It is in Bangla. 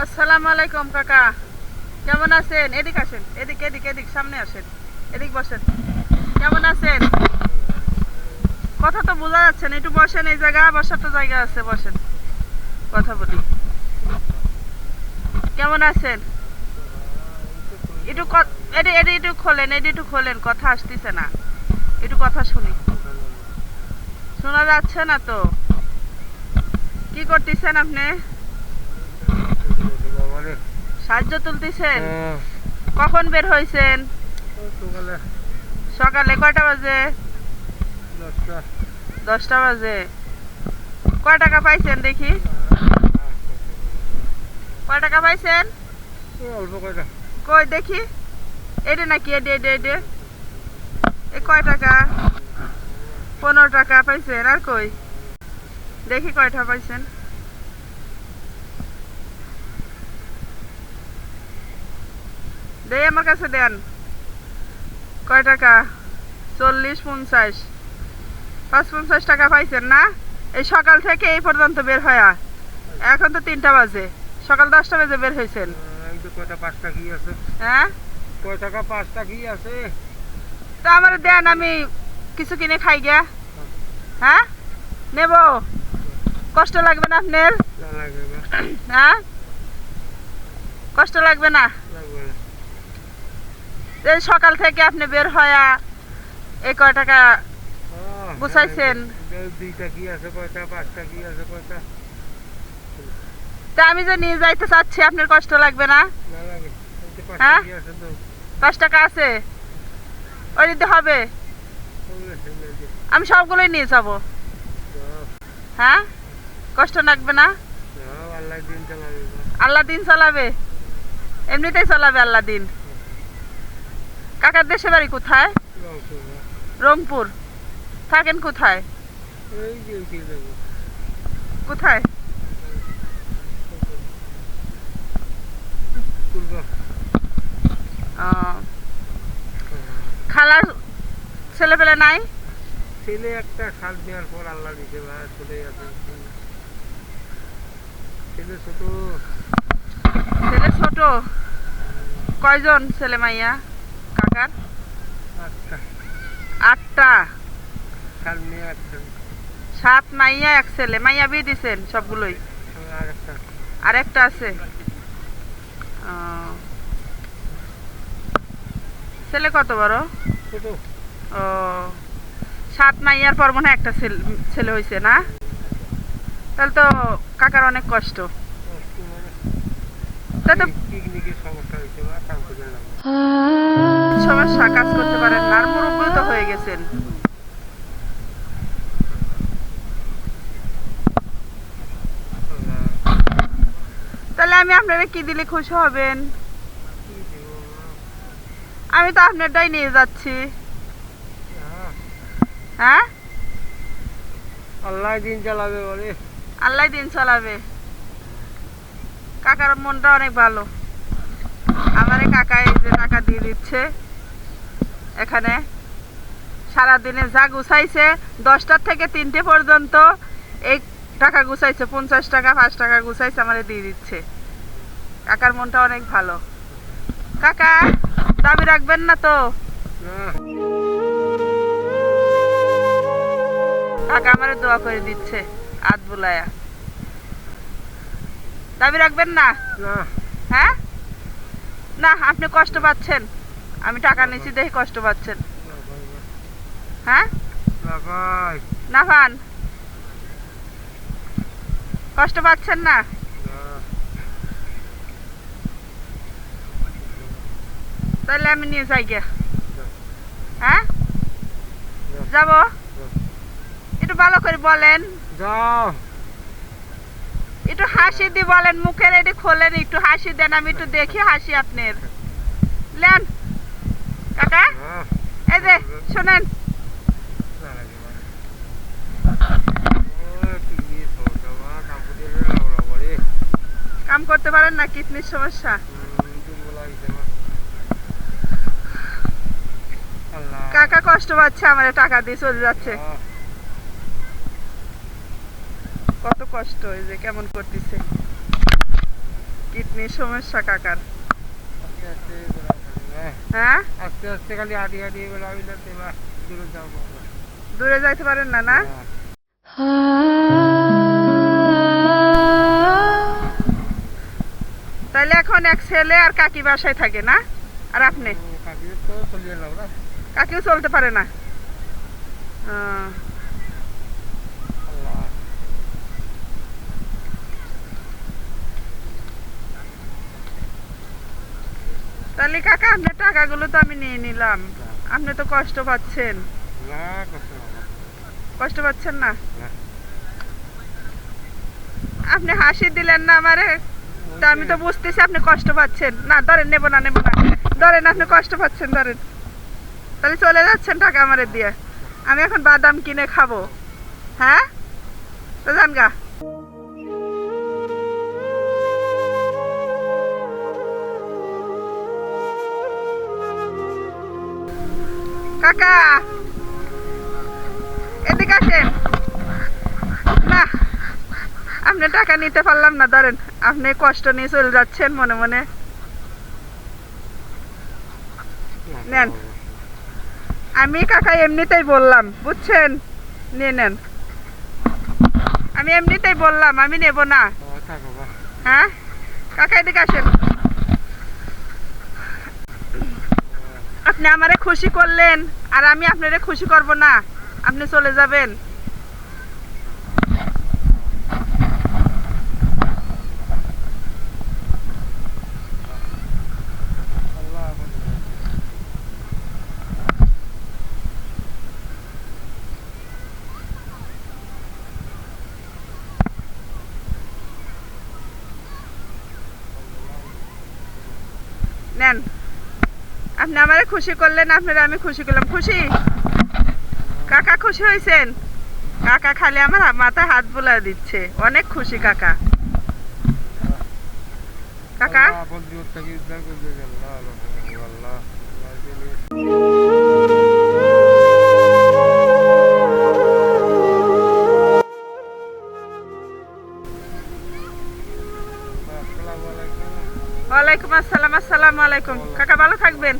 আসসালামু আলাইকুম কাকা, কেমন আছেন? এদিক আসেন, এদিক এদিক এদিক সামনে আসেন, এদিক বসেন। কেমন আছেন? কথা তো বোঝা যাচ্ছে না, একটু বসেন। এই জায়গা বসার তো জায়গা আছে, বসেন, কথা বলি। কেমন আছেন? একটু এডি এডি একটু খোলেন, এডি একটু খোলেন, কথা আসতেছে না, একটু কথা শুনি। শোনা যাচ্ছে না তো। কি করতেছেন আপনি? সাহায্য তুলতেছেন? কখন বের হয়েছেন? সকালে কয়টা বাজে? 10টা বাজে। কয় টাকা পাইছেন দেখি? কয় টাকা পাইছেন? কই দেখি। এডে নাকি? এডে এডে এডে এ কয় টাকা? 15 টাকা পাইছেন। আর কই দেখি কয়টা পাইছেন। দেই আমার কাছে দেন। কয় টাকা? 40, 50, 50 টাকা পাইছেন না? এই সকাল থেকে এই পর্যন্ত বের হয়া, এখন তো 3টা বাজে, সকাল 10টা বাজে বের হয়েছেন। হ্যাঁ, তা আমার দেন, আমি কিছু কিনে খাই গিয়া। হ্যাঁ, নেব। কষ্ট লাগবে না আপনার? হ্যাঁ, কষ্ট লাগবে না? এই সকাল থেকে আপনি বের হয়া এই কয় টাকা গুছাইছেন? তা আমি যে নিয়ে যাইতে চাচ্ছি, আপনার কষ্ট লাগবে না? হ্যাঁ, 5 টাকা আছে, ওই দিতে হবে। আমি সবগুলোই নিয়ে যাব। হ্যাঁ, কষ্ট লাগবে না? আল্লাহ দিন চালাবে, এমনিতেই চালাবে আল্লাহ দিন। কাকার দেশে বাড়ি কোথায়? রংপুর। থাকেন কোথায়? কোথায়? খালার ছেলে পেলে নাই? ছেলে একটা খাল দেওয়ার পর আল্লাহ দিতে চলে যাবে। ছেলে ছোট। ছেলে ছোট? কয়জন ছেলে মাইয়া কাকার? 8টা। খাল মেয়ে একটা। 7 মাইয়া 1 ছেলে। মাইয়া বিয়ে দিছেন সবগুলোই? আর একটা আছে। ছেলে কত বড়? ছোট। ও, 7 মাইয়ার পর মনে হয় একটা ছেলে হয়েছে না? তাহলে তো কাকার অনেক কষ্ট। সমস্যা, কাজ করতে পারেন না, আর মুরব্বী তো হয়ে গেছেন। তাহলে আমি আপনারা কি দিলে খুশি হবেন? আমি তো আপনারটাই নিয়ে যাচ্ছি। হ্যাঁ, আল্লাহ দিন চালাবে বলে। আল্লাহ দিন চালাবে। কাকার মনটা অনেক ভালো। আমারে কাকা এই যে টাকা দিয়ে দিচ্ছে। এখানে সারাদিনে যা গুছাইছে, 10টার থেকে 3টে পর্যন্ত এই টাকা গুছাইছে, 50 টাকা 5 টাকা গুছাইছে, আমারে দিয়ে দিচ্ছে। কাকার মনটা অনেক ভালো। কাকা দাবি রাখবেন না তো? কাকা আমারে দোয়া করে দিচ্ছে হাত বুলায়া। দাবি রাখবেন না? হ্যাঁ, না আপনি কষ্ট পাচ্ছেন, আমি টাকা নিচ্ছি দেখে কষ্ট পাচ্ছেন। হ্যাঁ, না পান? কষ্ট পাচ্ছেন না? তাহলে আমি নিয়ে যাই গিয়া। হ্যাঁ, যাব। একটু ভালো করে বলেন, একটু হাসি দিয়ে বলেন, মুখের এটি খোলেন, একটু হাসি দেন, আমি একটু দেখি হাসি আপনার। লেন কাকা, এই যে শোনেন, কাম করতে পারেন না? কিডনির সমস্যা? কাকা কষ্ট পাচ্ছে, আমার টাকা দিয়ে চলে যাচ্ছে। কত কষ্ট, এই যে কেমন করতেছে। নি সমস্যা কাকার। আস্তে আস্তে বেড়াবো, হ্যাঁ। হ্যাঁ, আস্তে আস্তে খালি হাঁটি হাঁটি বেড়াবি না তেবা দূরে যাবো দূরে যাইতে পারেন না না? তাহলে এখন এক ছেলে আর কাকি বাসায় থাকে না? আর আপনি? কাকি তো চলিয়ে এলাম না। কাকিও চলতে পারে না? আহ, আল্লাহ তাহলে কাকা আপনার টাকাগুলো তো আমি নিয়ে নিলাম, আপনি তো কষ্ট পাচ্ছেন। না কষ্ট হবে কষ্ট পাচ্ছেন না? না। আপনি হাসি দিলেন না আমারে, তা আমি তো বুঝতেছি আপনি কষ্ট পাচ্ছেন। না ধরেন, নেব না নেব না, ধরেন আপনি কষ্ট পাচ্ছেন, ধরেন। তাহলে চলে যাচ্ছেন টাকা আমারে দিয়ে, আমি এখন বাদাম কিনে খাবো। হ্যাঁ, তো যান গা। কাকা এদিকে আসেন না, আপনি টাকা নিতে পারলাম না, ধরেন। আপনি কষ্ট নিয়ে চলে যাচ্ছেন মনে মনে, নেন। আমি কাকা এমনিতেই বললাম, বুঝছেন, নিয়ে নেন। আমি এমনিতেই বললাম আমি নেব না। থাকো বা হ্যাঁ কাকা এদিকে আসেন। আপনি আমারে খুশি করলেন, আর আমি আপনারে খুশি করব না, আপনি চলে যাবেন। আল্লাহ নেন, আপনি আমারে খুশি করলেন, আপনারা আমি খুশি করলাম। খুশি কাকা? খুশি হয়েছেন? কাকা খালি আমার মাথায় হাত বুলা দিচ্ছে, অনেক খুশি কাকা। কাকা বন্ধু থেকে উদ্ধার করবে আল্লাহ আল্লাহ আল্লাহ আল্লাহ আসসালামু আলাইকুম। ওয়ালাইকুম আসসালাম। আসসালামু আলাইকুম। কাকা ভালো থাকবেন।